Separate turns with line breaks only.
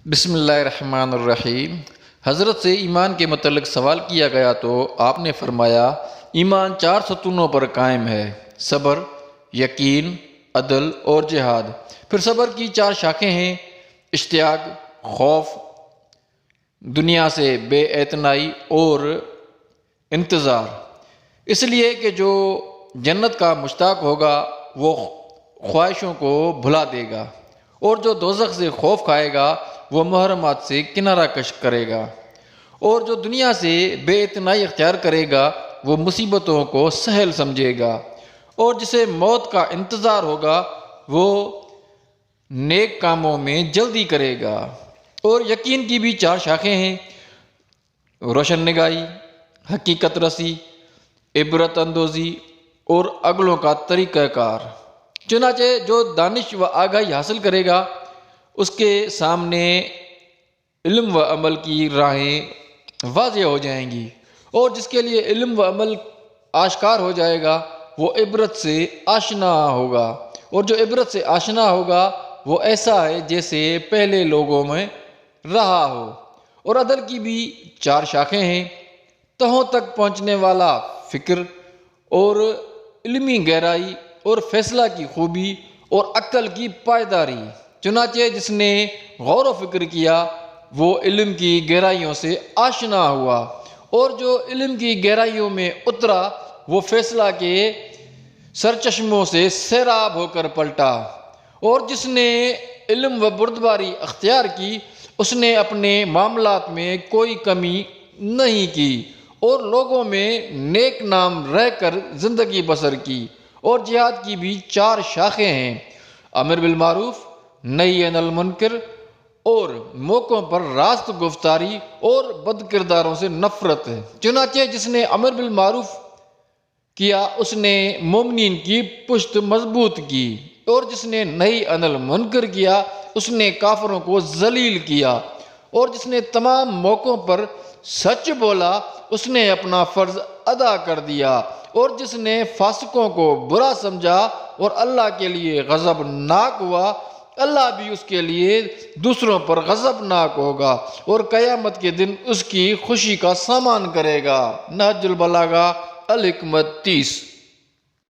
بسم اللہ الرحمن الرحیم۔ حضرت سے ایمان کے متعلق سوال کیا گیا تو آپ نے فرمایا ایمان 4 ستونوں پر قائم ہے: صبر، یقین، عدل اور جہاد۔ پھر صبر کی 4 شاخیں ہیں: اشتیاق، خوف، دنیا سے بے اعتنائی اور انتظار۔ اس لیے کہ جو جنت کا مشتاق ہوگا وہ خواہشوں کو بھلا دے گا، اور جو دوزخ سے خوف کھائے گا وہ محرمات سے کنارہ کش کرے گا، اور جو دنیا سے بے اعتنائی اختیار کرے گا وہ مصیبتوں کو سہل سمجھے گا، اور جسے موت کا انتظار ہوگا وہ نیک کاموں میں جلدی کرے گا۔ اور یقین کی بھی 4 شاخیں ہیں: روشن نگاہی، حقیقت رسی، عبرت اندوزی اور اگلوں کا طریقہ کار۔ چنانچہ جو دانش و آگاہی حاصل کرے گا اس کے سامنے علم و عمل کی راہیں واضح ہو جائیں گی، اور جس کے لیے علم و عمل آشکار ہو جائے گا وہ عبرت سے آشنا ہوگا، اور جو عبرت سے آشنا ہوگا وہ ایسا ہے جیسے پہلے لوگوں میں رہا ہو۔ اور عدل کی بھی 4 شاخیں ہیں: تہوں تک پہنچنے والا فکر اور علمی گہرائی اور فیصلہ کی خوبی اور عقل کی پائیداری۔ چنانچہ جس نے غور و فکر کیا وہ علم کی گہرائیوں سے آشنا ہوا، اور جو علم کی گہرائیوں میں اترا وہ فیصلہ کے سرچشموں سے سیراب ہو کر پلٹا، اور جس نے علم و بردباری اختیار کی اس نے اپنے معاملات میں کوئی کمی نہیں کی، اور لوگوں میں نیک نام رہ کر زندگی بسر کی۔ اور جہاد کی بھی 4 شاخیں ہیں: امر بالمعروف، نہی عن المنکر، اور موقعوں پر راست گفتاری اور بد کرداروں سے نفرت ہے۔ چنانچہ جس نے امر بالمعروف کیا اس نے مومنین کی پشت مضبوط کی، اور جس نے نہی عن المنکر کیا اس نے کافروں کو ذلیل کیا، اور جس نے تمام موقعوں پر سچ بولا اس نے اپنا فرض ادا کر دیا، اور جس نے فاسقوں کو برا سمجھا اور اللہ کے لیے غضبناک ہوا اللہ بھی اس کے لیے دوسروں پر غضبناک ہوگا، اور قیامت کے دن اس کی خوشی کا سامان کرے گا۔ نہج البلاغہ الحکمت 30۔